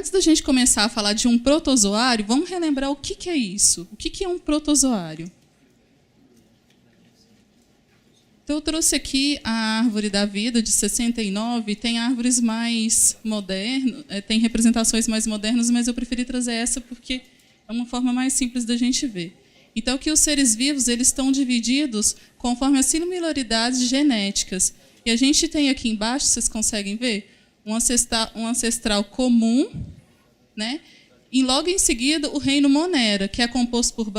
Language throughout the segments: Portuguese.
Antes da gente começar a falar de um protozoário, vamos relembrar o que é isso. O que é um protozoário? Então, eu trouxe aqui a árvore da vida, de 69, tem árvores mais modernas, tem representações mais modernas, mas eu preferi trazer essa porque é uma forma mais simples da gente ver. Então, que os seres vivos eles estão divididos conforme as similaridades genéticas. E a gente tem aqui embaixo, vocês conseguem ver, um ancestral comum, né? E logo em seguida o reino Monera, que é composto por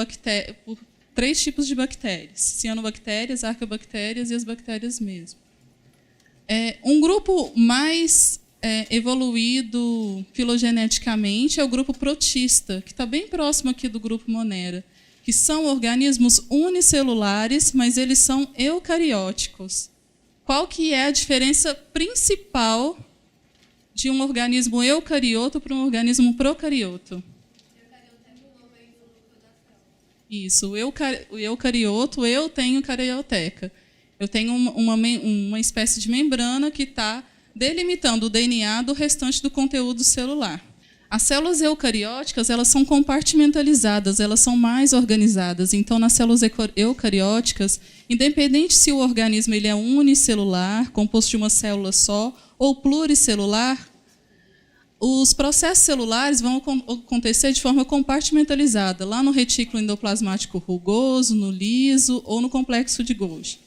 3 tipos de bactérias: cianobactérias, arqueobactérias e as bactérias mesmo. Um grupo mais evoluído filogeneticamente é o grupo protista, que está bem próximo aqui do grupo Monera, que são organismos unicelulares, mas eles são eucarióticos. Qual que é a diferença principal de um organismo eucarioto para um organismo procarioto? Isso, o eucarioto, eu tenho carioteca. Eu tenho uma espécie de membrana que está delimitando o DNA do restante do conteúdo celular. As células eucarióticas, elas são compartimentalizadas, elas são mais organizadas. Então, nas células eucarióticas, independente se o organismo ele é unicelular, composto de uma célula só, ou pluricelular, os processos celulares vão acontecer de forma compartimentalizada, lá no retículo endoplasmático rugoso, no liso ou no complexo de Golgi.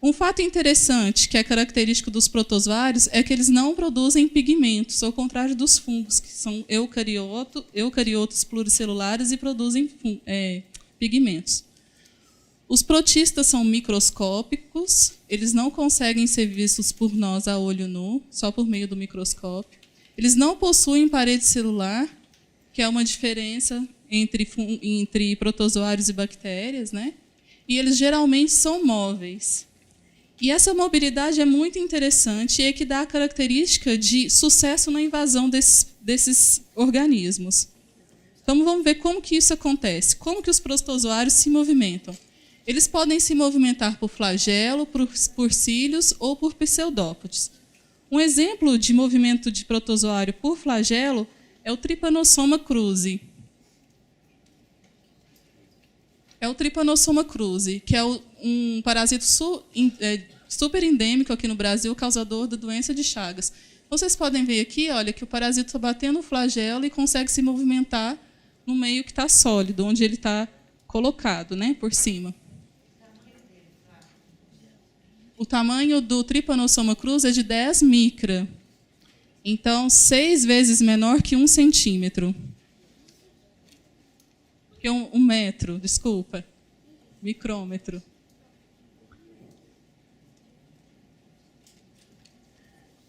Um fato interessante que é característico dos protozoários é que eles não produzem pigmentos, ao contrário dos fungos, que são eucariotos pluricelulares e produzem pigmentos. Os protistas são microscópicos, eles não conseguem ser vistos por nós a olho nu, só por meio do microscópio. Eles não possuem parede celular, que é uma diferença entre protozoários e bactérias, né? E eles geralmente são móveis. E essa mobilidade é muito interessante e é que dá a característica de sucesso na invasão desses organismos. Então, vamos ver como que isso acontece. Como que os protozoários se movimentam? Eles podem se movimentar por flagelo, por cílios ou por pseudópodes. Um exemplo de movimento de protozoário por flagelo é o Trypanosoma cruzi. É o Trypanosoma cruzi, que é um parasito super endêmico aqui no Brasil, causador da doença de Chagas. Vocês podem ver aqui, olha, que o parasito está batendo o flagelo e consegue se movimentar no meio que está sólido, onde ele está colocado, né, por cima. O tamanho do Trypanosoma cruzi é de 10 micra. Então, 6 vezes menor que 1 centímetro. Que um metro, desculpa. Micrômetro.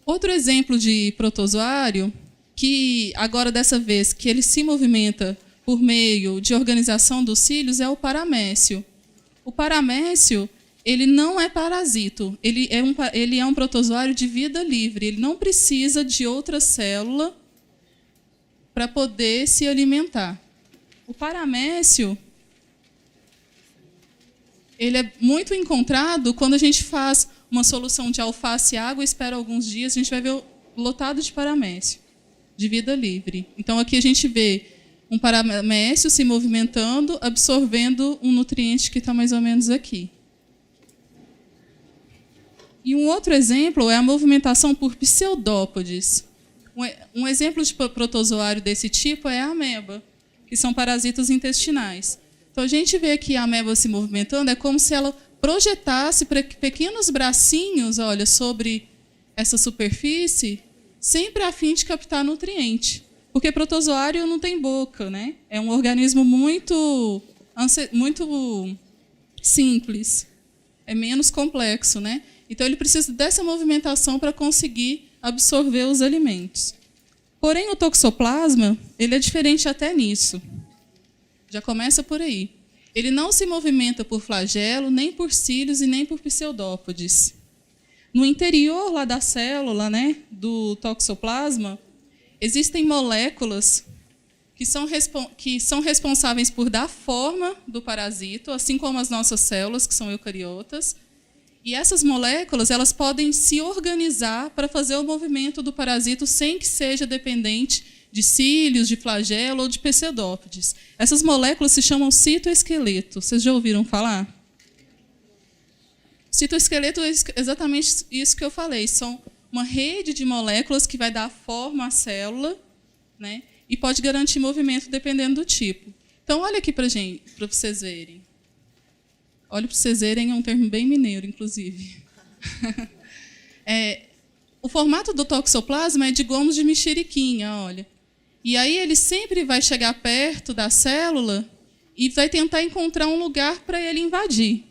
Outro exemplo de protozoário, que agora dessa vez que ele se movimenta por meio de organização dos cílios, é o paramécio. O paramécio, ele não é parasito, ele é um protozoário de vida livre, ele não precisa de outra célula para poder se alimentar. O paramécio, ele é muito encontrado quando a gente faz uma solução de alface e água, espera alguns dias, a gente vai ver lotado de paramécio, de vida livre. Então, aqui a gente vê um paramécio se movimentando, absorvendo um nutriente que está mais ou menos aqui. E um outro exemplo é a movimentação por pseudópodes. Um exemplo de protozoário desse tipo é a ameba, que são parasitas intestinais. Então, a gente vê aqui a ameba se movimentando, é como se ela projetasse pequenos bracinhos, olha, sobre essa superfície, sempre a fim de captar nutriente. Porque protozoário não tem boca, né? É um organismo muito simples, é menos complexo, né? Então, ele precisa dessa movimentação para conseguir absorver os alimentos. Porém, o toxoplasma, ele é diferente até nisso. Já começa por aí. Ele não se movimenta por flagelo, nem por cílios e nem por pseudópodes. No interior lá da célula, né, do toxoplasma, existem moléculas que são responsáveis por dar forma do parasito, assim como as nossas células, que são eucariotas. E essas moléculas, elas podem se organizar para fazer o movimento do parasito sem que seja dependente de cílios, de flagelo ou de pseudópodes. Essas moléculas se chamam citoesqueleto. Vocês já ouviram falar? Citoesqueleto é exatamente isso que eu falei. São uma rede de moléculas que vai dar forma à célula, né? E pode garantir movimento dependendo do tipo. Então, olha aqui para vocês verem. Olha para vocês verem, é um termo bem mineiro, inclusive. O formato do toxoplasma é de gomos de mexeriquinha, olha. E aí ele sempre vai chegar perto da célula e vai tentar encontrar um lugar para ele invadir.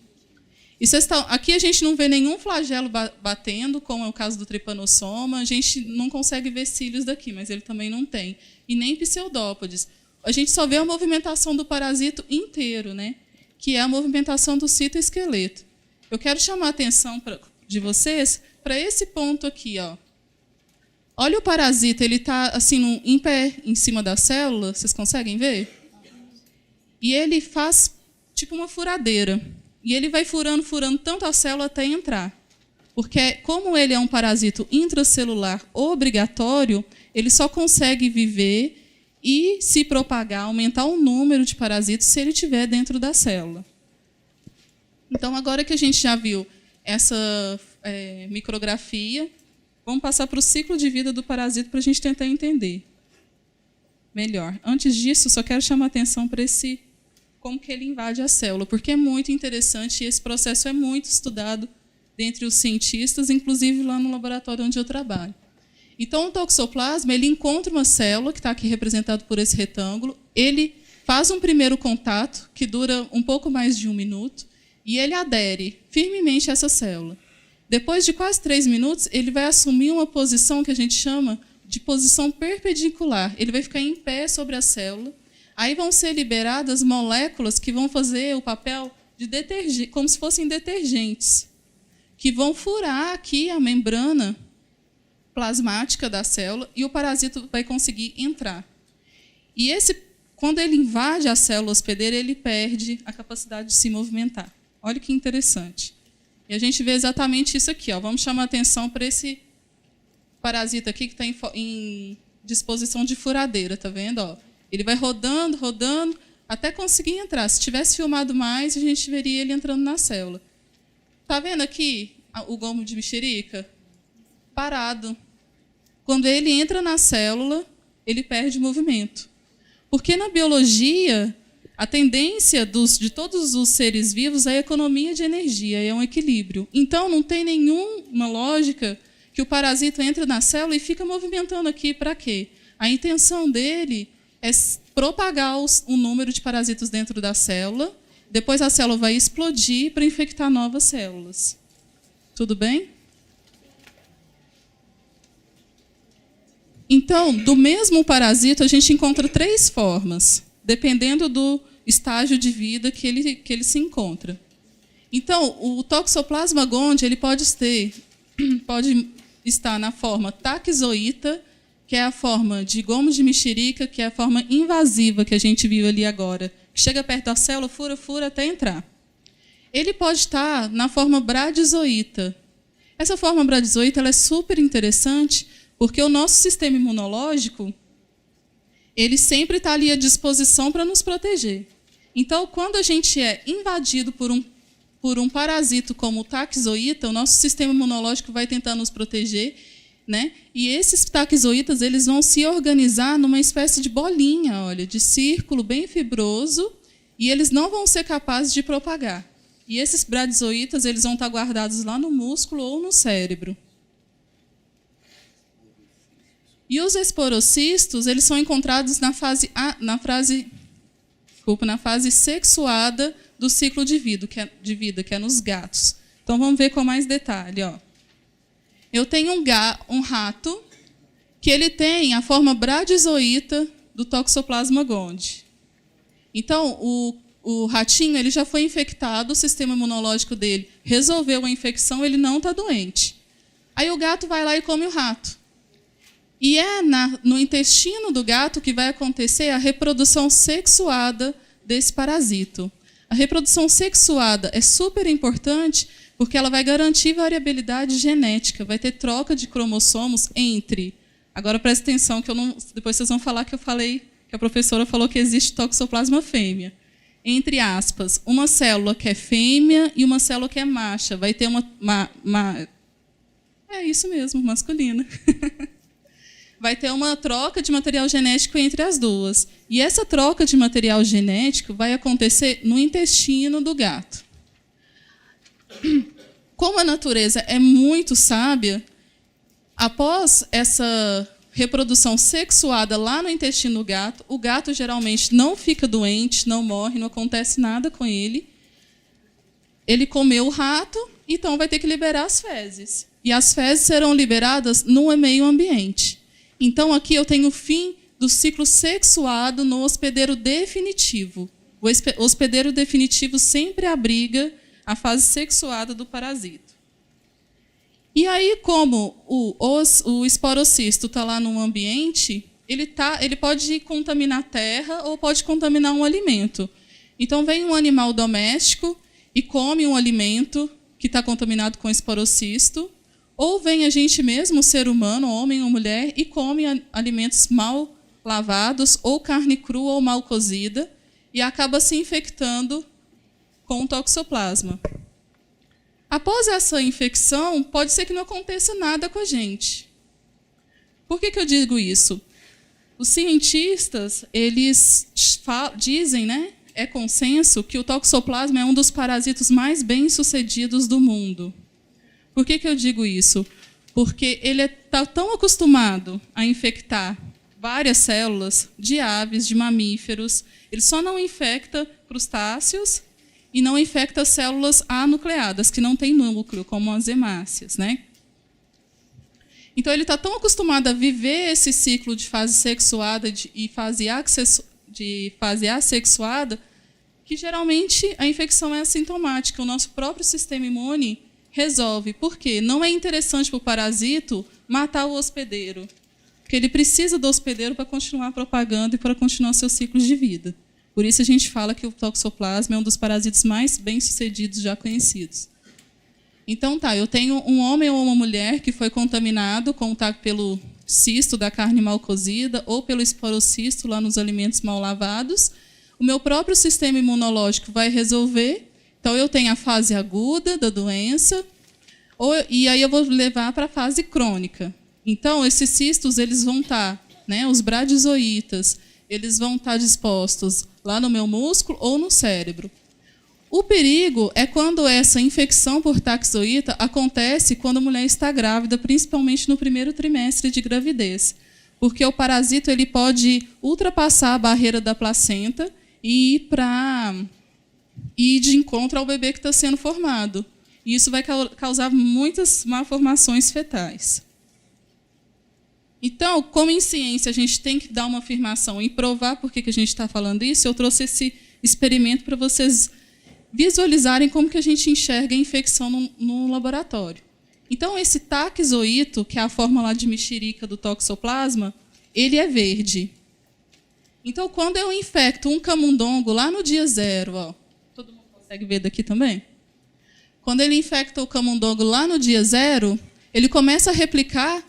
E aqui a gente não vê nenhum flagelo batendo, como é o caso do tripanossoma. A gente não consegue ver cílios daqui, mas ele também não tem. E nem pseudópodes. A gente só vê a movimentação do parasito inteiro, né? Que é a movimentação do citoesqueleto. Eu quero chamar a atenção de vocês para esse ponto aqui, ó. Olha o parasita, ele está assim, em pé em cima da célula, vocês conseguem ver? E ele faz tipo uma furadeira. E ele vai furando tanto a célula até entrar. Porque, como ele é um parasito intracelular obrigatório, ele só consegue viver e se propagar, aumentar o número de parasitos se ele estiver dentro da célula. Então, agora que a gente já viu essa micrografia, vamos passar para o ciclo de vida do parasito para a gente tentar entender melhor. Antes disso, só quero chamar a atenção para como que ele invade a célula, porque é muito interessante e esse processo é muito estudado dentre os cientistas, inclusive lá no laboratório onde eu trabalho. Então, o toxoplasma, ele encontra uma célula, que está aqui representado por esse retângulo, ele faz um primeiro contato, que dura um pouco mais de 1 minuto, e ele adere firmemente a essa célula. Depois de quase 3 minutos, ele vai assumir uma posição que a gente chama de posição perpendicular. Ele vai ficar em pé sobre a célula. Aí vão ser liberadas moléculas que vão fazer o papel de detergente, como se fossem detergentes, que vão furar aqui a membrana plasmática da célula e o parasito vai conseguir entrar. E quando ele invade a célula hospedeira, ele perde a capacidade de se movimentar. Olha que interessante. E a gente vê exatamente isso aqui, ó. Vamos chamar a atenção para esse parasita aqui que está em disposição de furadeira, tá vendo? Ó? Ele vai rodando, rodando, até conseguir entrar. Se tivesse filmado mais, a gente veria ele entrando na célula. Tá vendo aqui o gomo de mexerica? Parado. Quando ele entra na célula, ele perde movimento. Porque na biologia, a tendência de todos os seres vivos é a economia de energia, é um equilíbrio. Então, não tem nenhuma lógica que o parasita entre na célula e fica movimentando aqui para quê? A intenção dele é propagar o número de parasitos dentro da célula, depois a célula vai explodir para infectar novas células. Tudo bem? Então, do mesmo parasito, a gente encontra 3 formas, dependendo do estágio de vida que ele se encontra. Então, o Toxoplasma gondii ele pode estar na forma taquizoíta, que é a forma de gomo de mexerica, que é a forma invasiva que a gente viu ali agora, que chega perto da célula, fura até entrar. Ele pode estar na forma bradizoíta. Essa forma bradizoíta ela é super interessante, porque o nosso sistema imunológico ele sempre está ali à disposição para nos proteger. Então, quando a gente é invadido por um parasito como o taquizoíta, o nosso sistema imunológico vai tentar nos proteger, né? E esses taquizoítas eles vão se organizar numa espécie de bolinha, olha, de círculo bem fibroso, e eles não vão ser capazes de propagar. E esses bradizoítas eles vão estar guardados lá no músculo ou no cérebro. E os esporocistos eles são encontrados na fase sexuada do ciclo de vida, que é nos gatos. Então, vamos ver com mais detalhe. Ó. Eu tenho um rato que ele tem a forma bradizoíta do Toxoplasma gondii. Então, o ratinho ele já foi infectado, o sistema imunológico dele resolveu a infecção, ele não está doente. Aí o gato vai lá e come o rato. E é no intestino do gato que vai acontecer a reprodução sexuada desse parasito. A reprodução sexuada é super importante porque ela vai garantir variabilidade genética, vai ter troca de cromossomos entre Agora, presta atenção, que eu não, depois vocês vão falar que eu falei, que a professora falou que existe toxoplasma fêmea. Entre aspas, uma célula que é fêmea e uma célula que é macha. Vai ter é isso mesmo, masculina. Vai ter uma troca de material genético entre as duas. E essa troca de material genético vai acontecer no intestino do gato. Como a natureza é muito sábia, após essa reprodução sexuada lá no intestino do gato, o gato geralmente não fica doente, não morre, não acontece nada com ele. Ele comeu o rato, então vai ter que liberar as fezes. E as fezes serão liberadas no meio ambiente. Então, aqui eu tenho o fim do ciclo sexuado no hospedeiro definitivo. O hospedeiro definitivo sempre abriga a fase sexuada do parasito. E aí, como o esporocisto está lá no ambiente, ele pode contaminar a terra ou pode contaminar um alimento. Então, vem um animal doméstico e come um alimento que está contaminado com esporocisto, ou vem a gente mesmo, ser humano, homem ou mulher, e come alimentos mal lavados, ou carne crua ou mal cozida, e acaba se infectando com o toxoplasma. Após essa infecção, pode ser que não aconteça nada com a gente. Por que eu digo isso? Os cientistas, eles dizem, né, é consenso, que o toxoplasma é um dos parasitos mais bem-sucedidos do mundo. Por que eu digo isso? Porque ele está tão acostumado a infectar várias células de aves, de mamíferos, ele só não infecta crustáceos e não infecta células anucleadas, que não têm núcleo, como as hemácias, né? Então, ele está tão acostumado a viver esse ciclo de fase sexuada e fase assexuada, que, geralmente, a infecção é assintomática. O nosso próprio sistema imune resolve. Por quê? Não é interessante para o parasito matar o hospedeiro, porque ele precisa do hospedeiro para continuar propagando e para continuar seu ciclo de vida. Por isso a gente fala que o toxoplasma é um dos parasitos mais bem-sucedidos já conhecidos. Então, eu tenho um homem ou uma mulher que foi contaminado pelo cisto da carne mal cozida ou pelo esporocisto lá nos alimentos mal lavados. O meu próprio sistema imunológico vai resolver. Então, eu tenho a fase aguda da doença, e aí eu vou levar para a fase crônica. Então, esses cistos, eles vão estar, né, os bradizoítas, eles vão estar dispostos lá no meu músculo ou no cérebro. O perigo é quando essa infecção por taxoíta acontece quando a mulher está grávida, principalmente no primeiro trimestre de gravidez, porque o parasito ele pode ultrapassar a barreira da placenta e ir de encontro ao bebê que está sendo formado. E isso vai causar muitas malformações fetais. Então, como em ciência a gente tem que dar uma afirmação e provar por que a gente está falando isso, eu trouxe esse experimento para vocês visualizarem como que a gente enxerga a infecção no laboratório. Então, esse taxoíto, que é a forma lá de mexerica do toxoplasma, ele é verde. Então, quando eu infecto um camundongo lá no dia 0, todo mundo consegue ver daqui também? Quando ele infecta o camundongo lá no dia 0, ele começa a replicar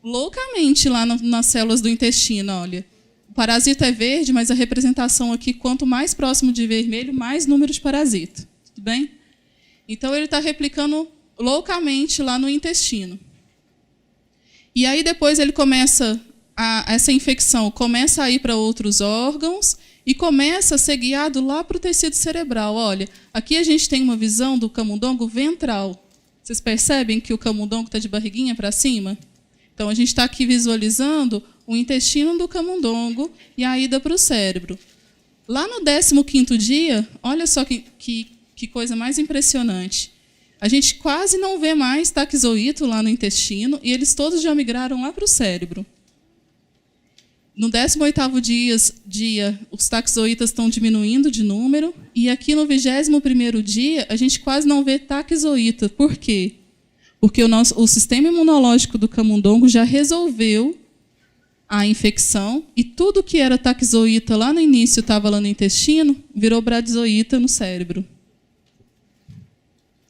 loucamente lá nas células do intestino. Olha, o parasita é verde, mas a representação aqui, quanto mais próximo de vermelho, mais número de parasita. Tudo bem? Então, ele está replicando loucamente lá no intestino. E aí, depois, essa infecção começa a ir para outros órgãos e começa a ser guiado lá para o tecido cerebral. Olha, aqui a gente tem uma visão do camundongo ventral. Vocês percebem que o camundongo está de barriguinha para cima? Então, a gente está aqui visualizando o intestino do camundongo e a ida para o cérebro. Lá no 15º dia, olha só que coisa mais impressionante. A gente quase não vê mais taxoíto lá no intestino e eles todos já migraram lá para o cérebro. No 18º dia, os taxoítas estão diminuindo de número, e aqui no 21º dia, a gente quase não vê taxoíta. Por quê? Porque o sistema imunológico do camundongo já resolveu a infecção, e tudo que era taxoíta lá no início estava lá no intestino, virou bradizoíta no cérebro.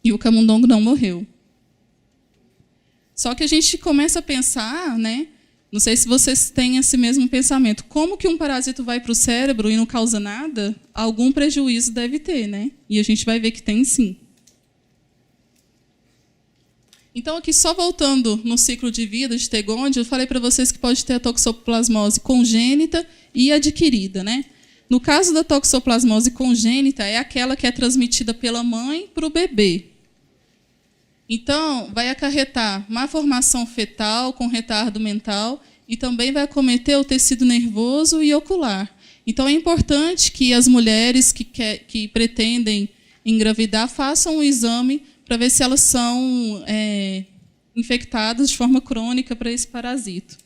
E o camundongo não morreu. Só que a gente começa a pensar, né, Não sei se vocês têm esse mesmo pensamento. Como que um parasito vai para o cérebro e não causa nada? Algum prejuízo deve ter, né? E a gente vai ver que tem sim. Então, aqui, só voltando no ciclo de vida de Tegonde, eu falei para vocês que pode ter a toxoplasmose congênita e adquirida, né? No caso da toxoplasmose congênita, é aquela que é transmitida pela mãe para o bebê. Então, vai acarretar má formação fetal com retardo mental e também vai acometer o tecido nervoso e ocular. Então, é importante que as mulheres que pretendem engravidar façam um exame para ver se elas são infectadas de forma crônica para esse parasito.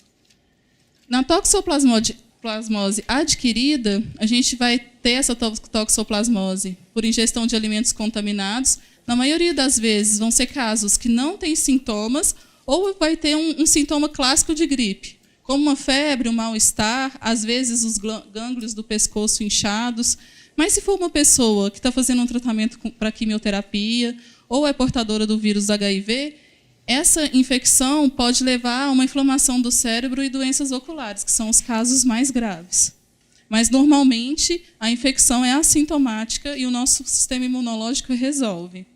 Na toxoplasmose adquirida, a gente vai ter essa toxoplasmose por ingestão de alimentos contaminados. Na maioria das vezes, vão ser casos que não têm sintomas ou vai ter um sintoma clássico de gripe, como uma febre, um mal-estar, às vezes os gânglios do pescoço inchados. Mas se for uma pessoa que está fazendo um tratamento para quimioterapia ou é portadora do vírus HIV, essa infecção pode levar a uma inflamação do cérebro e doenças oculares, que são os casos mais graves. Mas, normalmente, a infecção é assintomática e o nosso sistema imunológico resolve.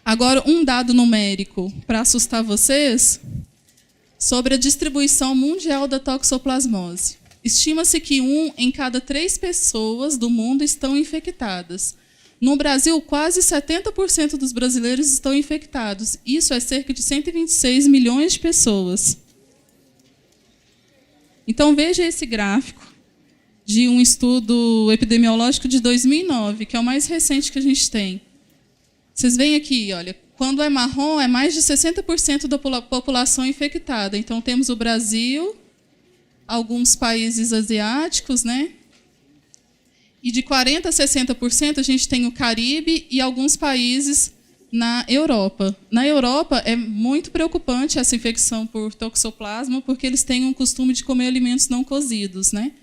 Agora, um dado numérico para assustar vocês sobre a distribuição mundial da toxoplasmose. Estima-se que 1 em cada 3 pessoas do mundo estão infectadas. No Brasil, quase 70% dos brasileiros estão infectados. Isso é cerca de 126 milhões de pessoas. Então, veja esse gráfico de um estudo epidemiológico de 2009, que é o mais recente que a gente tem. Vocês veem aqui, olha, quando é marrom, é mais de 60% da população infectada. Então, temos o Brasil, alguns países asiáticos, né? E de 40% a 60%, a gente tem o Caribe e alguns países na Europa. Na Europa, é muito preocupante essa infecção por toxoplasma, porque eles têm um costume de comer alimentos não cozidos, né?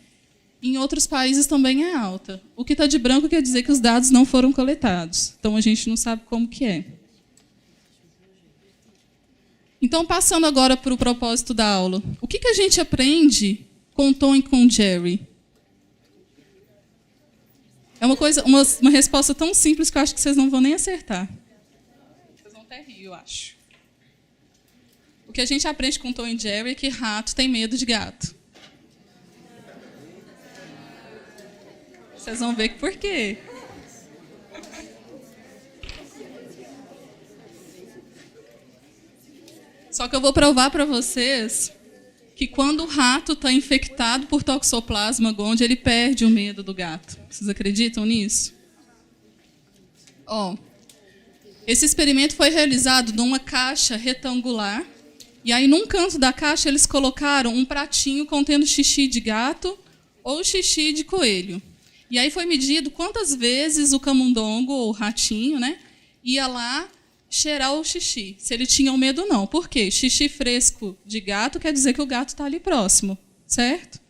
Em outros países também é alta. O que está de branco quer dizer que os dados não foram coletados. Então, a gente não sabe como que é. Então, passando agora para o propósito da aula. O que a gente aprende com Tom e com Jerry? É uma resposta tão simples que eu acho que vocês não vão nem acertar. Vocês vão até rir, eu acho. O que a gente aprende com Tom e Jerry é que rato tem medo de gato. Vocês vão ver por quê. Só que eu vou provar para vocês que quando o rato está infectado por toxoplasma gondii, ele perde o medo do gato. Vocês acreditam nisso? Esse experimento foi realizado numa caixa retangular, e aí, num canto da caixa, eles colocaram um pratinho contendo xixi de gato ou xixi de coelho. E aí foi medido quantas vezes o camundongo, ou o ratinho, né, ia lá cheirar o xixi, se ele tinha medo ou não. Por quê? Xixi fresco de gato quer dizer que o gato está ali próximo, certo?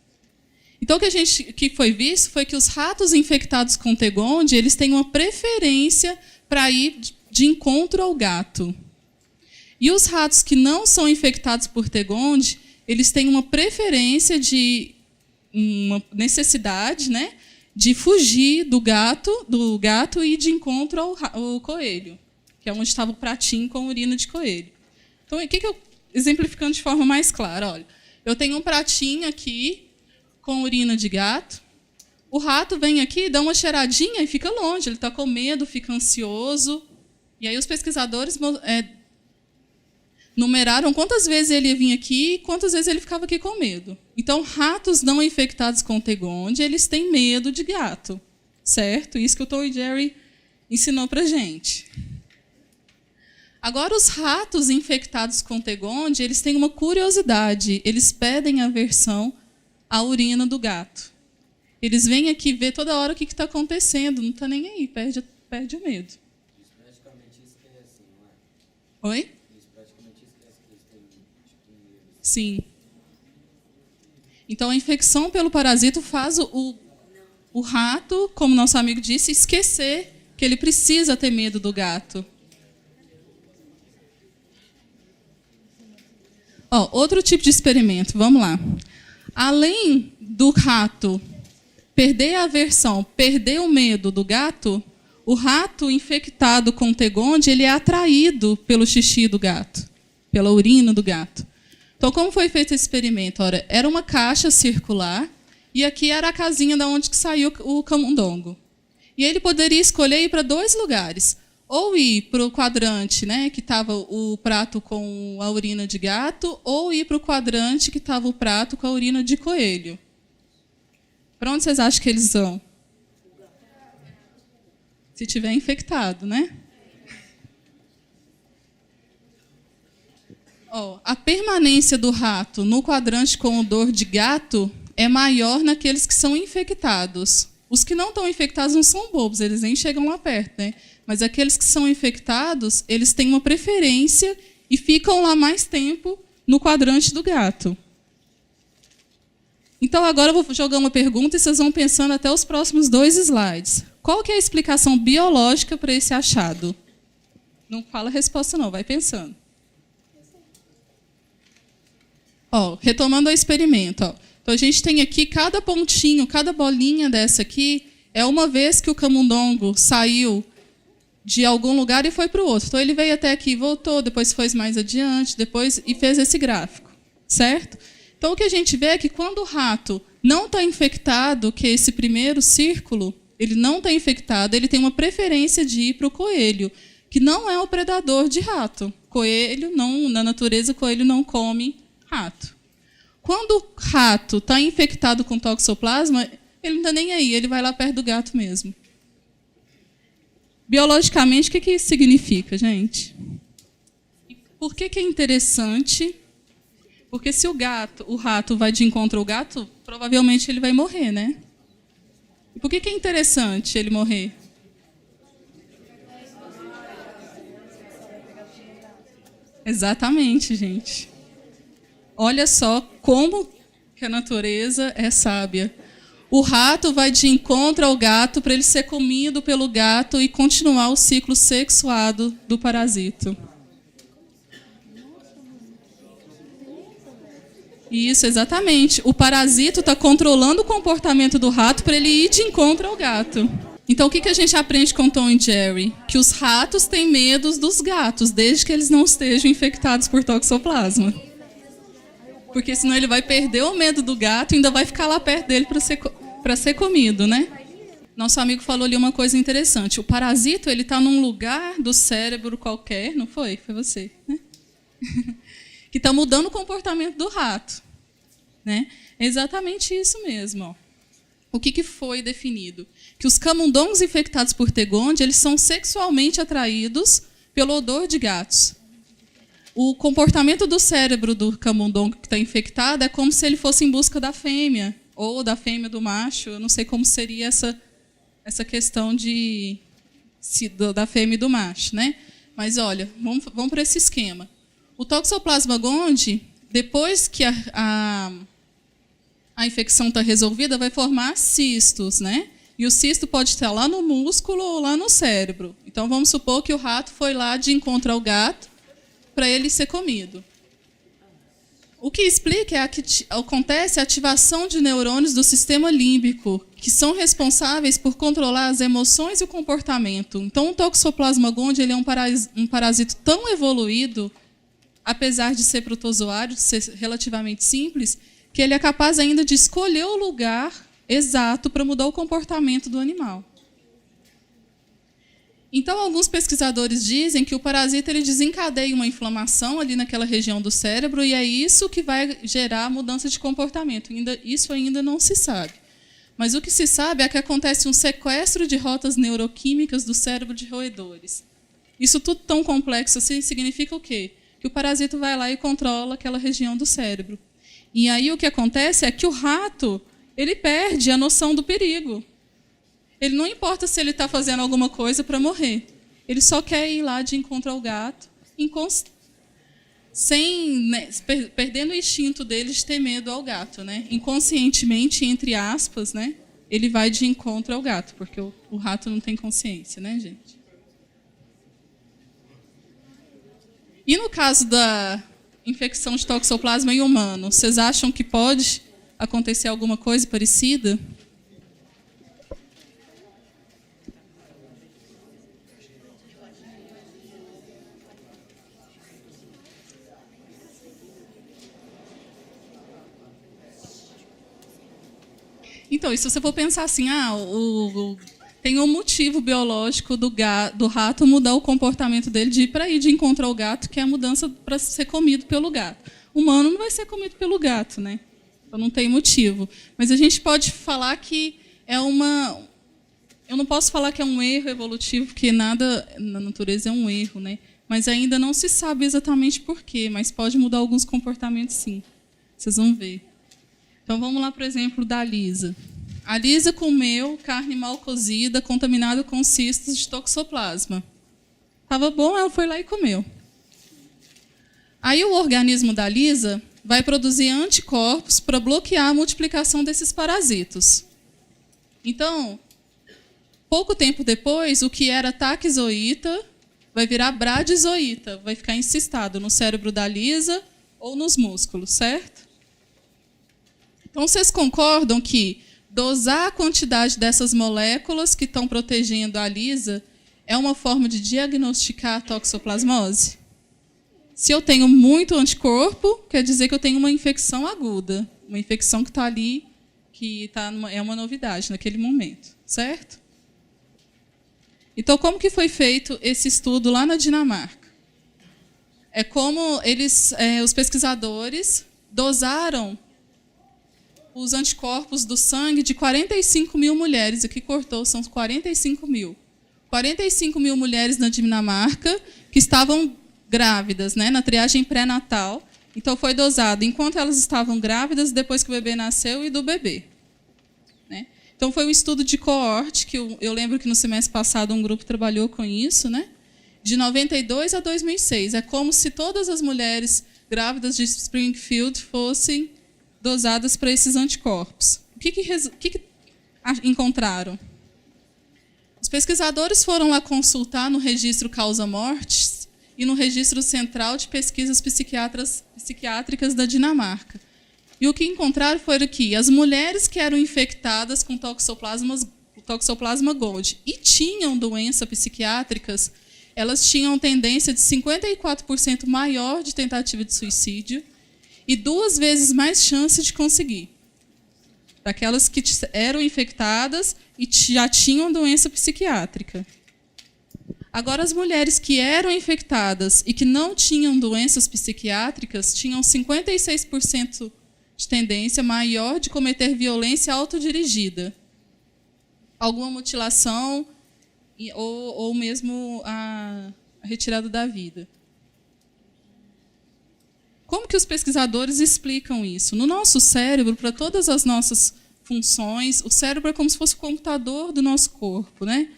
Então, o que foi visto foi que os ratos infectados com T. gondii, eles têm uma preferência para ir de encontro ao gato. E os ratos que não são infectados por T. gondii, eles têm uma preferência uma necessidade, né, de fugir do gato e ir de encontro ao coelho, que é onde estava o pratinho com urina de coelho. Então, exemplificando de forma mais clara, olha, eu tenho um pratinho aqui com urina de gato, o rato vem aqui, dá uma cheiradinha e fica longe, ele está com medo, fica ansioso. E aí os pesquisadores numeraram quantas vezes ele ia vir aqui e quantas vezes ele ficava aqui com medo. Então, ratos não infectados com T. gondii, eles têm medo de gato, certo? Isso que o Tom e Jerry ensinou para a gente. Agora, os ratos infectados com T. gondii, eles têm uma curiosidade, eles pedem aversão à urina do gato. Eles vêm aqui ver toda hora o que está acontecendo, não está nem aí, perde o medo. Eles praticamente esquecem, não é? Oi? Eles praticamente esquecem que eles têm medo. Sim. Então, a infecção pelo parasito faz o rato, como nosso amigo disse, esquecer que ele precisa ter medo do gato. Ó, outro tipo de experimento, vamos lá. Além do rato perder a aversão, perder o medo do gato, o rato infectado com T. gondii, ele é atraído pelo xixi do gato, pela urina do gato. Então, como foi feito esse experimento? Ora, era uma caixa circular e aqui era a casinha da onde que saiu o camundongo. E ele poderia escolher ir para 2 lugares. Ou ir para o quadrante, né, que estava o prato com a urina de gato, ou ir para o quadrante que estava o prato com a urina de coelho. Para onde vocês acham que eles vão? Se tiver infectado, né? Ó, a permanência do rato no quadrante com odor de gato é maior naqueles que são infectados. Os que não estão infectados não são bobos, eles nem chegam lá perto, né? Mas aqueles que são infectados, eles têm uma preferência e ficam lá mais tempo no quadrante do gato. Então, agora eu vou jogar uma pergunta e vocês vão pensando até os próximos 2 slides. Qual que é a explicação biológica para esse achado? Não fala a resposta, não, vai pensando. Ó, retomando o experimento. Ó. Então, a gente tem aqui cada pontinho, cada bolinha dessa aqui, é uma vez que o camundongo saiu de algum lugar e foi para o outro. Então, ele veio até aqui, voltou, depois foi mais adiante, depois e fez esse gráfico, certo? Então, o que a gente vê é que quando o rato não está infectado, que é esse primeiro círculo, ele não está infectado, ele tem uma preferência de ir para o coelho, que não é o predador de rato. Coelho, não, na natureza, o coelho não come rato. Quando o rato está infectado com toxoplasma, ele não está nem aí, ele vai lá perto do gato mesmo. Biologicamente, o que isso significa, gente? Por que é interessante? Porque se o rato vai de encontro ao gato, provavelmente ele vai morrer, né? E por que é interessante ele morrer? Exatamente, gente. Olha só como que a natureza é sábia. O rato vai de encontro ao gato para ele ser comido pelo gato e continuar o ciclo sexuado do parasito. Isso, exatamente. O parasito está controlando o comportamento do rato para ele ir de encontro ao gato. Então, o que a gente aprende com Tom e Jerry? Que os ratos têm medo dos gatos, desde que eles não estejam infectados por toxoplasma. Porque senão ele vai perder o medo do gato e ainda vai ficar lá perto dele para ser comido, né? Nosso amigo falou ali uma coisa interessante. O parasito ele está num lugar do cérebro qualquer, não foi? Foi você, né? Que está mudando o comportamento do rato, né? É exatamente isso mesmo. Ó. O que foi definido? Que os camundongos infectados por T. gondii, eles são sexualmente atraídos pelo odor de gatos. O comportamento do cérebro do camundongo que está infectado é como se ele fosse em busca da fêmea, ou da fêmea do macho. Eu não sei como seria essa questão da fêmea e do macho, né? Mas, olha, vamos para esse esquema. O Toxoplasma gondii, depois que a infecção está resolvida, vai formar cistos, né? E o cisto pode estar lá no músculo ou lá no cérebro. Então, vamos supor que o rato foi lá de encontro ao gato para ele ser comido. O que explica é que acontece a ativação de neurônios do sistema límbico, que são responsáveis por controlar as emoções e o comportamento. Então, o Toxoplasma gondii ele é um parasito tão evoluído, apesar de ser protozoário, de ser relativamente simples, que ele é capaz ainda de escolher o lugar exato para mudar o comportamento do animal. Então, alguns pesquisadores dizem que o parasita ele desencadeia uma inflamação ali naquela região do cérebro e é isso que vai gerar mudança de comportamento. Isso ainda não se sabe. Mas o que se sabe é que acontece um sequestro de rotas neuroquímicas do cérebro de roedores. Isso tudo tão complexo assim significa o quê? Que o parasita vai lá e controla aquela região do cérebro. E aí o que acontece é que o rato ele perde a noção do perigo. Ele não importa se ele está fazendo alguma coisa para morrer. Ele só quer ir lá de encontro ao gato, perdendo o instinto dele de ter medo ao gato, né? Inconscientemente, entre aspas, né? Ele vai de encontro ao gato, porque o rato não tem consciência, né, gente? E no caso da infecção de toxoplasma em humano, vocês acham que pode acontecer alguma coisa parecida? Então, e se você for pensar assim, tem um motivo biológico do rato mudar o comportamento dele de ir para ir de encontrar o gato, que é a mudança para ser comido pelo gato. O humano não vai ser comido pelo gato, né? Então não tem motivo. Mas a gente pode falar que é uma... Eu não posso falar que é um erro evolutivo, porque nada na natureza é um erro, né? Mas ainda não se sabe exatamente por quê, mas pode mudar alguns comportamentos, sim. Vocês vão ver. Então, vamos lá, por exemplo, da Lisa. A Lisa comeu carne mal cozida, contaminada com cistos de toxoplasma. Estava bom, ela foi lá e comeu. Aí o organismo da Lisa vai produzir anticorpos para bloquear a multiplicação desses parasitos. Então, pouco tempo depois, o que era taquizoíta vai virar bradizoíta, vai ficar encistado no cérebro da Lisa ou nos músculos, certo? Então, vocês concordam que dosar a quantidade dessas moléculas que estão protegendo a Lisa é uma forma de diagnosticar a toxoplasmose? Se eu tenho muito anticorpo, quer dizer que eu tenho uma infecção aguda, uma infecção que está ali, que é uma novidade naquele momento, certo? Então, como que foi feito esse estudo lá na Dinamarca? É como os pesquisadores dosaram os anticorpos do sangue de 45 mil mulheres. Aqui cortou, são 45 mil. 45 mil mulheres na Dinamarca que estavam grávidas, né, na triagem pré-natal. Então, foi dosado enquanto elas estavam grávidas, depois que o bebê nasceu e do bebê. Né? Então, foi um estudo de coorte, que eu lembro que no semestre passado um grupo trabalhou com isso, né, de 92 a 2006. É como se todas as mulheres grávidas de Springfield fossem dosadas para esses anticorpos. O que encontraram? Os pesquisadores foram lá consultar no registro causa-mortes e no registro central de pesquisas psiquiátricas da Dinamarca. E o que encontraram foi que as mulheres que eram infectadas com toxoplasma gondii e tinham doenças psiquiátricas, elas tinham tendência de 54% maior de tentativa de suicídio e 2 vezes mais chance de conseguir. Daquelas que eram infectadas e já tinham doença psiquiátrica. Agora, as mulheres que eram infectadas e que não tinham doenças psiquiátricas tinham 56% de tendência maior de cometer violência autodirigida, alguma mutilação ou mesmo a retirada da vida. Como que os pesquisadores explicam isso? No nosso cérebro, para todas as nossas funções, o cérebro é como se fosse o computador do nosso corpo, né?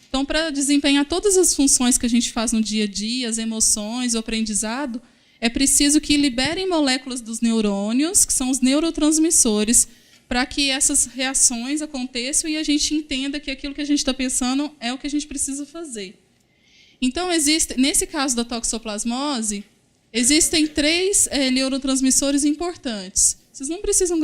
Então, para desempenhar todas as funções que a gente faz no dia a dia, as emoções, o aprendizado, é preciso que liberem moléculas dos neurônios, que são os neurotransmissores, para que essas reações aconteçam e a gente entenda que aquilo que a gente está pensando é o que a gente precisa fazer. Então, nesse caso da toxoplasmose, existem 3 neurotransmissores importantes. Vocês não precisam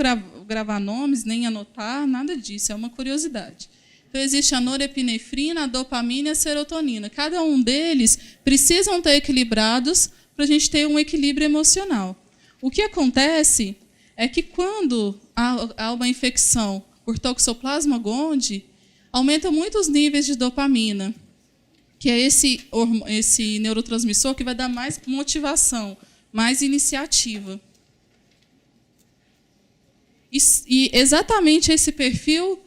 gravar nomes, nem anotar, nada disso, é uma curiosidade. Então, existe a norepinefrina, a dopamina e a serotonina. Cada um deles precisam estar equilibrados para a gente ter um equilíbrio emocional. O que acontece é que, quando há uma infecção por toxoplasma gondii, aumenta muito os níveis de dopamina, que é esse neurotransmissor que vai dar mais motivação, mais iniciativa. E exatamente esse perfil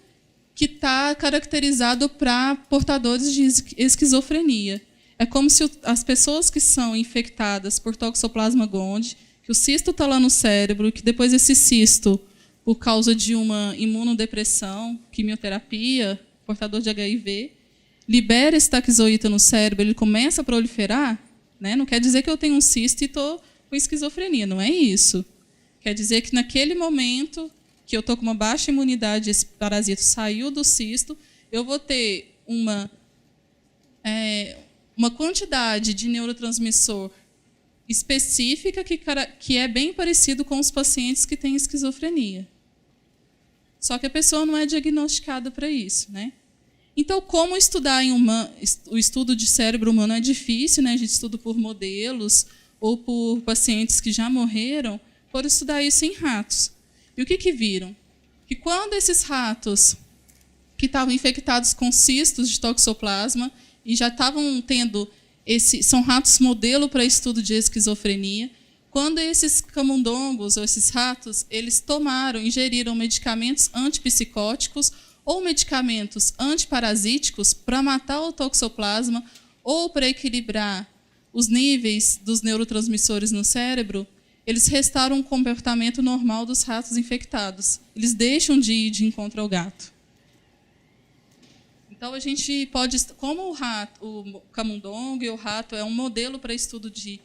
que está caracterizado para portadores de esquizofrenia. É como se as pessoas que são infectadas por toxoplasma gondii, que o cisto está lá no cérebro, que depois esse cisto, por causa de uma imunodepressão, quimioterapia, portador de HIV, libera esse taquizoíta no cérebro, ele começa a proliferar, né? Não quer dizer que eu tenho um cisto e estou com esquizofrenia, não é isso. Quer dizer que naquele momento que eu estou com uma baixa imunidade, esse parasita saiu do cisto, eu vou ter uma quantidade de neurotransmissor específica que é bem parecido com os pacientes que têm esquizofrenia. Só que a pessoa não é diagnosticada para isso, né? Então, como estudar o estudo de cérebro humano é difícil, né? A gente estuda por modelos ou por pacientes que já morreram, foram estudar isso em ratos. E o que viram? Que quando esses ratos que estavam infectados com cistos de toxoplasma e já estavam tendo são ratos modelo para estudo de esquizofrenia, quando esses camundongos ou esses ratos, eles ingeriram medicamentos antipsicóticos ou medicamentos antiparasíticos para matar o toxoplasma ou para equilibrar os níveis dos neurotransmissores no cérebro, eles restauram o comportamento normal dos ratos infectados. Eles deixam de ir de encontro ao gato. Então, a gente pode, como o camundongo e o rato é um modelo para estudo de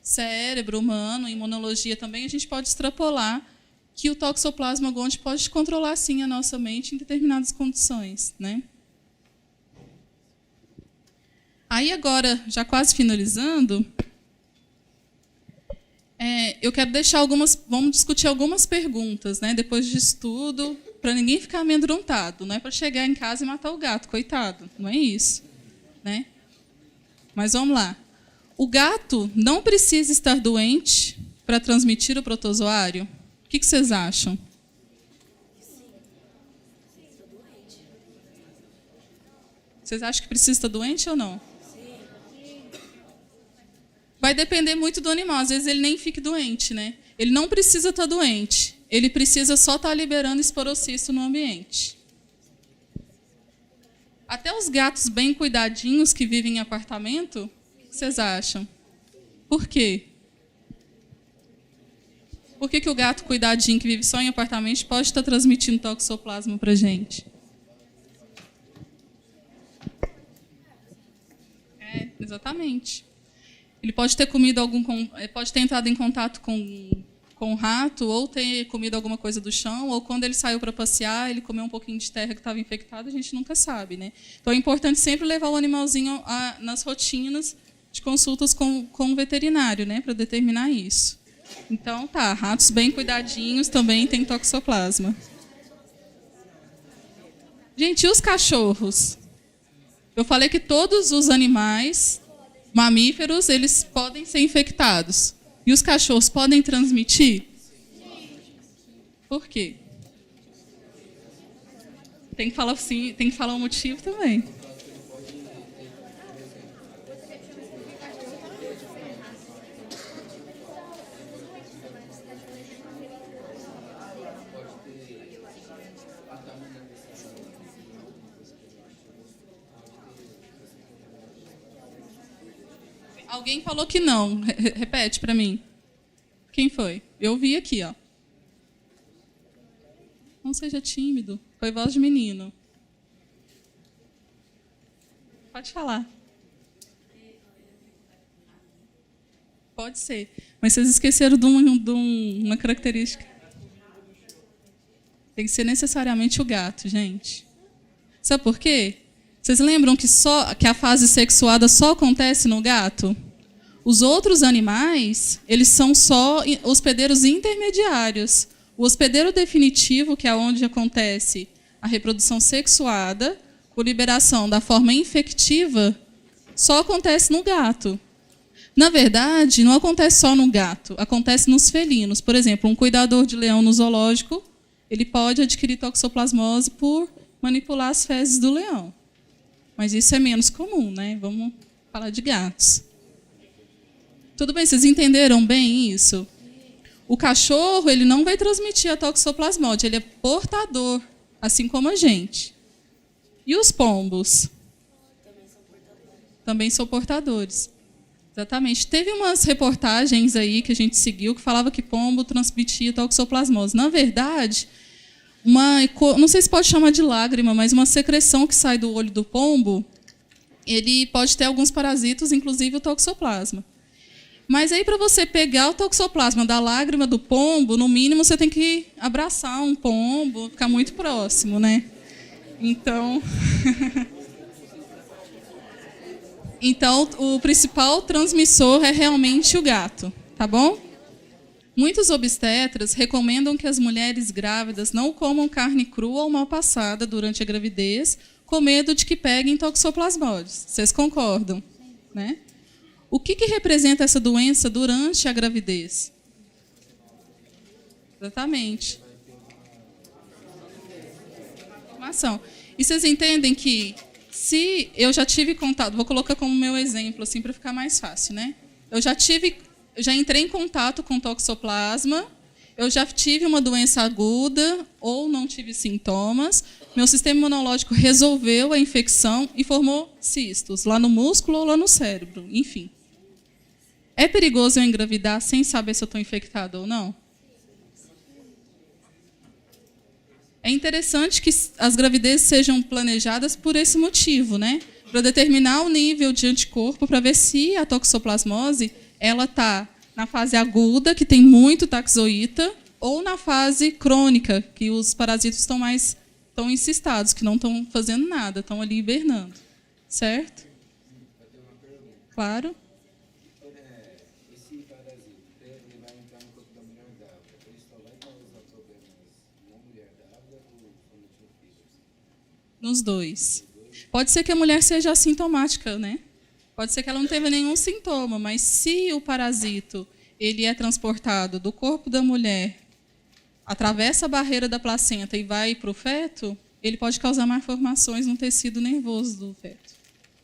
cérebro humano, imunologia também, a gente pode extrapolar que o Toxoplasma gondii pode controlar, sim, a nossa mente em determinadas condições, né? Aí, agora, já quase finalizando, eu quero deixar vamos discutir algumas perguntas, né, depois disso tudo, para ninguém ficar amedrontado. Não é para chegar em casa e matar o gato, coitado, não é isso, né? Mas vamos lá. O gato não precisa estar doente para transmitir o protozoário? O que vocês acham? Vocês acham que precisa estar doente ou não? Vai depender muito do animal. Às vezes ele nem fica doente, né? Ele não precisa estar doente. Ele precisa só estar liberando esporocisto no ambiente. Até os gatos bem cuidadinhos que vivem em apartamento, o que vocês acham? Por quê? Por que o gato cuidadinho que vive só em apartamento pode estar transmitindo toxoplasma para a gente? Exatamente. Ele pode ter comido pode ter entrado em contato com o rato, ou ter comido alguma coisa do chão, ou quando ele saiu para passear, ele comeu um pouquinho de terra que estava infectada, a gente nunca sabe, né? Então é importante sempre levar o animalzinho nas rotinas de consultas com o veterinário, né, para determinar isso. Então, ratos bem cuidadinhos também têm toxoplasma. Gente, e os cachorros? Eu falei que todos os animais mamíferos, eles podem ser infectados. E os cachorros podem transmitir? Por quê? Tem que falar sim, tem que falar o motivo também. Alguém falou que não. Repete para mim. Quem foi? Eu vi aqui, ó. Não seja tímido. Foi voz de menino. Pode falar. Pode ser. Mas vocês esqueceram de uma característica. Tem que ser necessariamente o gato, gente. Sabe por quê? Vocês lembram que a fase sexuada só acontece no gato? Os outros animais, eles são só hospedeiros intermediários. O hospedeiro definitivo, que é onde acontece a reprodução sexuada, por liberação da forma infectiva, só acontece no gato. Na verdade, não acontece só no gato, acontece nos felinos. Por exemplo, um cuidador de leão no zoológico, ele pode adquirir toxoplasmose por manipular as fezes do leão. Mas isso é menos comum, né? Vamos falar de gatos. Tudo bem, vocês entenderam bem isso? O cachorro, ele não vai transmitir a toxoplasmose, ele é portador, assim como a gente. E os pombos? Também são portadores. Exatamente. Teve umas reportagens aí que a gente seguiu que falava que pombo transmitia toxoplasmose. Na verdade, não sei se pode chamar de lágrima, mas uma secreção que sai do olho do pombo, ele pode ter alguns parasitos, inclusive o toxoplasma. Mas aí, para você pegar o toxoplasma da lágrima do pombo, no mínimo você tem que abraçar um pombo, ficar muito próximo, né? Então, Então, o principal transmissor é realmente o gato, tá bom? Muitos obstetras recomendam que as mulheres grávidas não comam carne crua ou mal passada durante a gravidez, com medo de que peguem toxoplasmose. Vocês concordam? Né? O que representa essa doença durante a gravidez? Exatamente. Informação. E vocês entendem que, se eu já tive contato, vou colocar como meu exemplo, assim, para ficar mais fácil, né? Eu já entrei em contato com toxoplasma, eu já tive uma doença aguda ou não tive sintomas, meu sistema imunológico resolveu a infecção e formou cistos, lá no músculo ou lá no cérebro, enfim. É perigoso eu engravidar sem saber se eu estou infectada ou não? É interessante que as gravidezes sejam planejadas por esse motivo, né? Para determinar o nível de anticorpo, para ver se a toxoplasmose ela está na fase aguda, que tem muito taxoíta, ou na fase crônica, que os parasitas estão encistados, que não estão fazendo nada, estão ali hibernando. Certo? Claro. Esse parasita, ele vai entrar no corpo da mulher grávida. Ele só vai causar problemas na mulher grávida ou somente no filho? Nos dois. Pode ser que a mulher seja assintomática, né? Pode ser que ela não tenha nenhum sintoma, mas se o parasito ele é transportado do corpo da mulher, atravessa a barreira da placenta e vai para o feto, ele pode causar malformações no tecido nervoso do feto.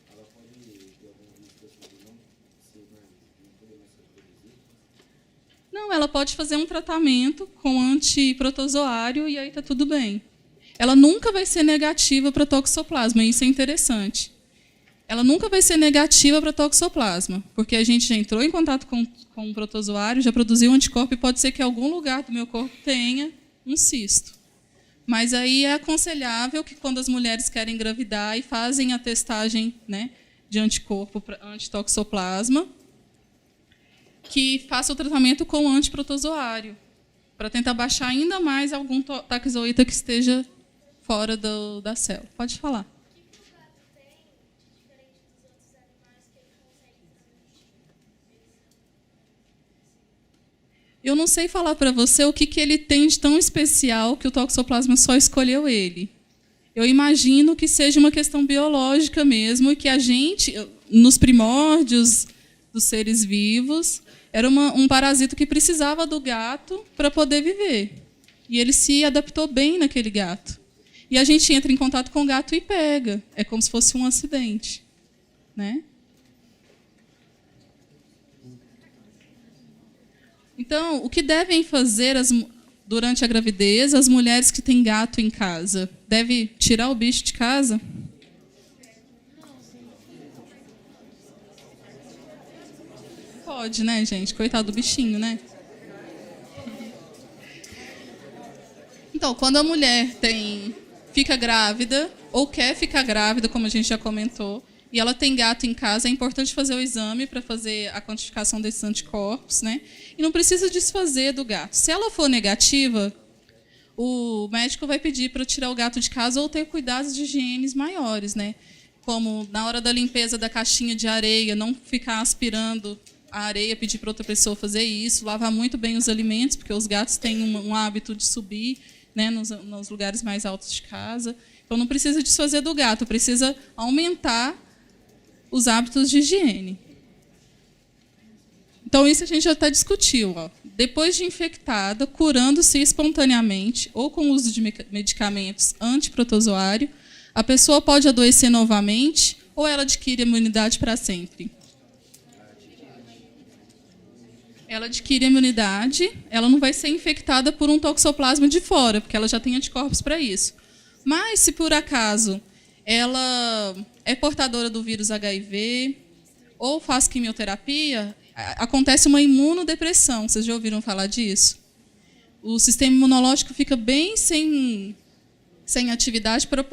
Ela pode ter alguma situação de não poder mais ser produzida? Não, ela pode fazer um tratamento com antiprotozoário e aí está tudo bem. Ela nunca vai ser negativa para toxoplasma, isso é interessante. Ela nunca vai ser negativa para toxoplasma, porque a gente já entrou em contato com o protozoário, já produziu um anticorpo e pode ser que em algum lugar do meu corpo tenha um cisto. Mas aí é aconselhável que quando as mulheres querem engravidar e fazem a testagem, né, de anticorpo para antitoxoplasma, que faça o tratamento com antiprotozoário, para tentar baixar ainda mais algum taxoíta que esteja fora da célula. Pode falar. Eu não sei falar para você o que ele tem de tão especial que o toxoplasma só escolheu ele. Eu imagino que seja uma questão biológica mesmo e que a gente, nos primórdios dos seres vivos, era um parasito que precisava do gato para poder viver. E ele se adaptou bem naquele gato. E a gente entra em contato com o gato e pega. É como se fosse um acidente, né? Então, o que devem fazer durante a gravidez as mulheres que têm gato em casa? Deve tirar o bicho de casa? Pode, né, gente? Coitado do bichinho, né? Então, quando a mulher fica grávida, ou quer ficar grávida, como a gente já comentou, e ela tem gato em casa, é importante fazer o exame para fazer a quantificação desses anticorpos, né? E não precisa desfazer do gato. Se ela for negativa, o médico vai pedir para tirar o gato de casa ou ter cuidados de higiene maiores, né? Como, na hora da limpeza da caixinha de areia, não ficar aspirando a areia, pedir para outra pessoa fazer isso, lavar muito bem os alimentos, porque os gatos têm um hábito de subir, né, nos lugares mais altos de casa. Então, não precisa desfazer do gato, precisa aumentar os hábitos de higiene. Então, isso a gente já discutiu. Ó. Depois de infectada, curando-se espontaneamente ou com o uso de medicamentos antiprotozoário, a pessoa pode adoecer novamente ou ela adquire imunidade para sempre? Ela adquire imunidade, ela não vai ser infectada por um toxoplasma de fora, porque ela já tem anticorpos para isso. Mas, se por acaso ela é portadora do vírus HIV ou faz quimioterapia, acontece uma imunodepressão. Vocês já ouviram falar disso? O sistema imunológico fica bem sem atividade para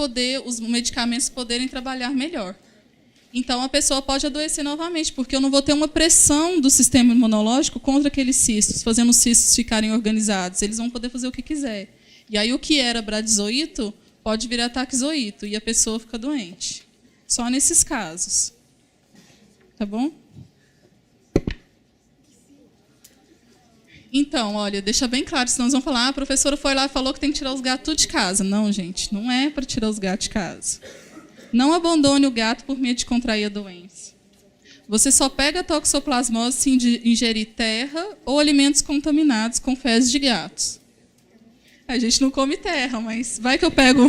os medicamentos poderem trabalhar melhor. Então, a pessoa pode adoecer novamente, porque eu não vou ter uma pressão do sistema imunológico contra aqueles cistos, fazendo os cistos ficarem organizados. Eles vão poder fazer o que quiser. E aí, o que era bradizoito pode virar taxoito, e a pessoa fica doente. Só nesses casos. Tá bom? Então, olha, deixa bem claro, senão eles vão falar, a professora foi lá e falou que tem que tirar os gatos tudo de casa. Não, gente, não é para tirar os gatos de casa. Não abandone o gato por medo de contrair a doença. Você só pega a toxoplasmose se ingerir terra ou alimentos contaminados com fezes de gatos. A gente não come terra, mas vai que eu pego...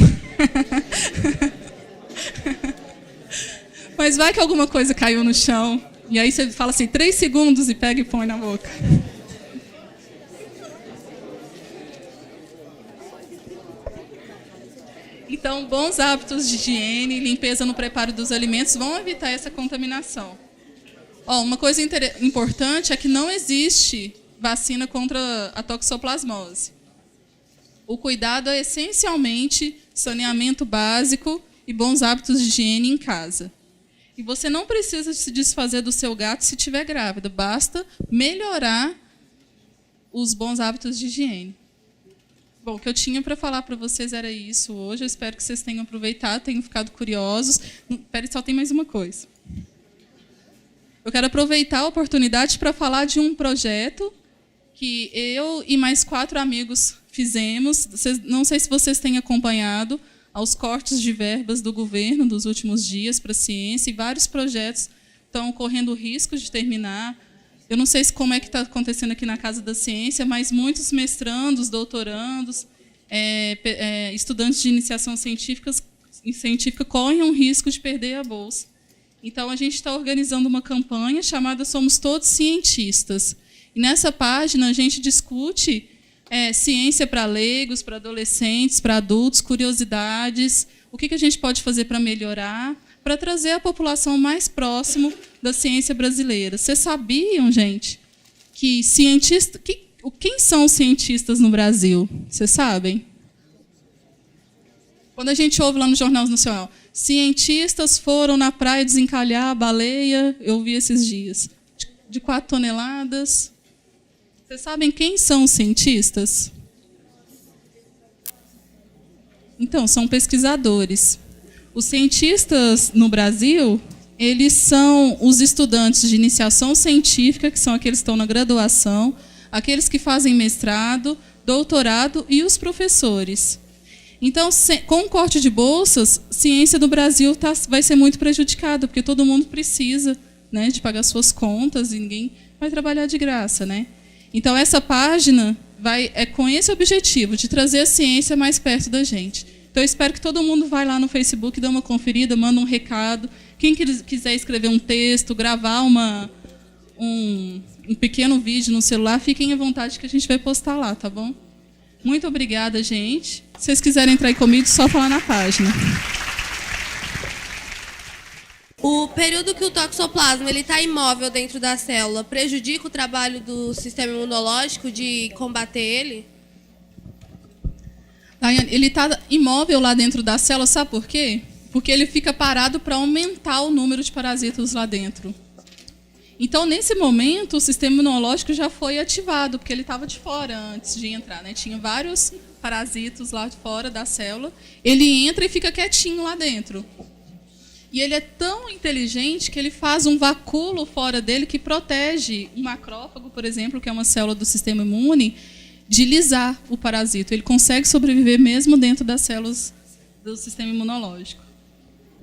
Mas vai que alguma coisa caiu no chão, e aí você fala assim, 3 segundos e pega e põe na boca. Então, bons hábitos de higiene e limpeza no preparo dos alimentos vão evitar essa contaminação. Uma coisa importante é que não existe vacina contra a toxoplasmose. O cuidado é essencialmente saneamento básico e bons hábitos de higiene em casa. E você não precisa se desfazer do seu gato se estiver grávida, basta melhorar os bons hábitos de higiene. Bom, o que eu tinha para falar para vocês era isso hoje. Eu espero que vocês tenham aproveitado, tenham ficado curiosos. Espera, só tem mais uma coisa. Eu quero aproveitar a oportunidade para falar de um projeto que eu e mais 4 amigos fizemos. Não sei se vocês têm acompanhado aos cortes de verbas do governo dos últimos dias para a ciência, e vários projetos estão correndo risco de terminar. Eu não sei como é que está acontecendo aqui na Casa da Ciência, mas muitos mestrandos, doutorandos, estudantes de iniciação científica correm um risco de perder a bolsa. Então, a gente está organizando uma campanha chamada Somos Todos Cientistas. E nessa página, a gente discute ciência para leigos, para adolescentes, para adultos, curiosidades, o que a gente pode fazer para melhorar, para trazer a população mais próximo da ciência brasileira. Vocês sabiam, gente, que quem são os cientistas no Brasil? Vocês sabem? Quando a gente ouve lá no Jornal Nacional, cientistas foram na praia desencalhar a baleia, eu vi esses dias, de 4 toneladas. Vocês sabem quem são os cientistas? Então, são pesquisadores. Os cientistas no Brasil, eles são os estudantes de iniciação científica, que são aqueles que estão na graduação, aqueles que fazem mestrado, doutorado e os professores. Então, com o corte de bolsas, a ciência do Brasil vai ser muito prejudicada, porque todo mundo precisa, né, de pagar suas contas e ninguém vai trabalhar de graça, né? Então, essa página é com esse objetivo, de trazer a ciência mais perto da gente. Então, eu espero que todo mundo vá lá no Facebook, dê uma conferida, manda um recado. Quem quiser escrever um texto, gravar um pequeno vídeo no celular, fiquem à vontade que a gente vai postar lá, tá bom? Muito obrigada, gente. Se vocês quiserem entrar aí comigo, só falar na página. O período que o toxoplasma está imóvel dentro da célula prejudica o trabalho do sistema imunológico de combater ele? Daiane, ele está imóvel lá dentro da célula, sabe por quê? Porque ele fica parado para aumentar o número de parasitas lá dentro. Então, nesse momento, o sistema imunológico já foi ativado, porque ele estava de fora antes de entrar, né? Tinha vários parasitas lá de fora da célula. Ele entra e fica quietinho lá dentro. E ele é tão inteligente que ele faz um vacúolo fora dele que protege um macrófago, por exemplo, que é uma célula do sistema imune, de lisar o parasito. Ele consegue sobreviver mesmo dentro das células do sistema imunológico.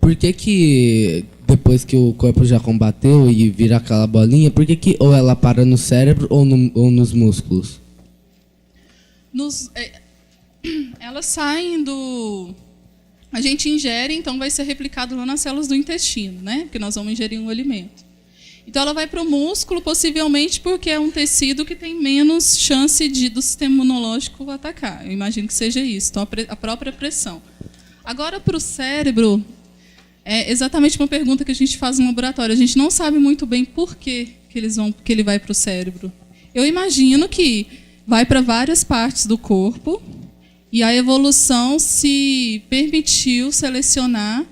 Por que depois que o corpo já combateu e vira aquela bolinha, por que ou ela para no cérebro ou nos músculos? Elas saem do... A gente ingere, então vai ser replicado lá nas células do intestino, né? Porque nós vamos ingerir um alimento. Então ela vai para o músculo, possivelmente porque é um tecido que tem menos chance do sistema imunológico atacar. Eu imagino que seja isso. Então a própria pressão. Agora, para o cérebro, é exatamente uma pergunta que a gente faz no laboratório. A gente não sabe muito bem por que ele vai para o cérebro. Eu imagino que vai para várias partes do corpo. E a evolução se permitiu selecionar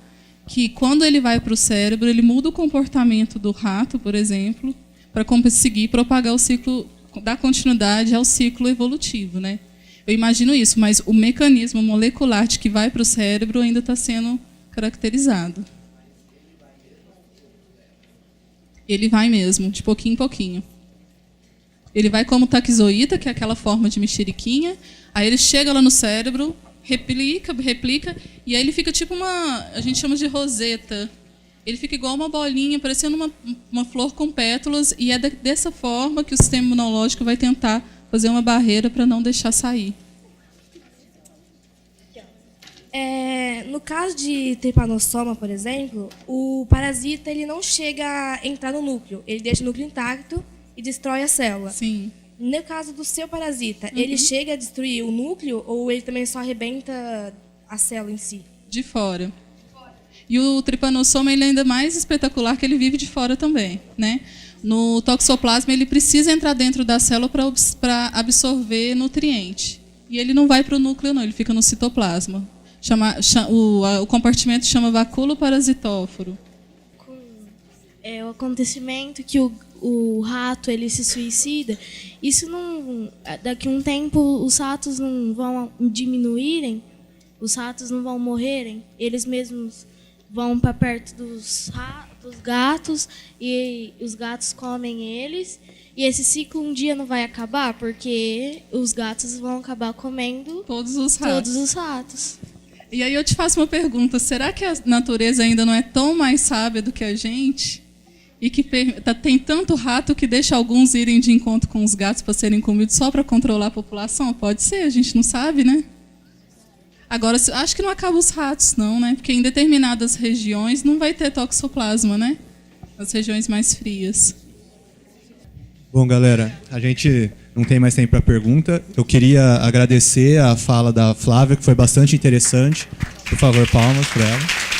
que, quando ele vai para o cérebro, ele muda o comportamento do rato, por exemplo, para conseguir propagar o ciclo, dar continuidade ao ciclo evolutivo, né? Eu imagino isso, mas o mecanismo molecular de que vai para o cérebro ainda está sendo caracterizado. Ele vai mesmo, de pouquinho em pouquinho. Ele vai como taquizoíta, que é aquela forma de mexeriquinha. Aí ele chega lá no cérebro, replica, e aí ele fica tipo a gente chama de roseta. Ele fica igual uma bolinha, parecendo uma flor com pétalas, e é dessa forma que o sistema imunológico vai tentar fazer uma barreira para não deixar sair. No caso de tripanossoma, por exemplo, o parasita ele não chega a entrar no núcleo. Ele deixa o núcleo intacto e destrói a célula. Sim. No caso do seu parasita, ele chega a destruir o núcleo ou ele também só arrebenta a célula em si? De fora. E o tripanossoma ele é ainda mais espetacular que ele vive de fora também, né? No toxoplasma ele precisa entrar dentro da célula para absorver nutriente. E ele não vai para o núcleo não, ele fica no citoplasma. O compartimento chama vacúolo parasitóforo. O acontecimento que o rato ele se suicida, isso não, daqui a um tempo os ratos não vão diminuírem, os ratos não vão morrerem, eles mesmos vão para perto dos gatos e os gatos comem eles, e esse ciclo um dia não vai acabar porque os gatos vão acabar comendo todos os ratos. E aí eu te faço uma pergunta, será que a natureza ainda não é tão mais sábia do que a gente? E que tem tanto rato que deixa alguns irem de encontro com os gatos para serem comidos só para controlar a população? Pode ser, a gente não sabe, né? Agora, acho que não acaba os ratos, não, né? Porque em determinadas regiões não vai ter toxoplasma, né? Nas regiões mais frias. Bom, galera, a gente não tem mais tempo para pergunta. Eu queria agradecer a fala da Flávia, que foi bastante interessante. Por favor, palmas para ela.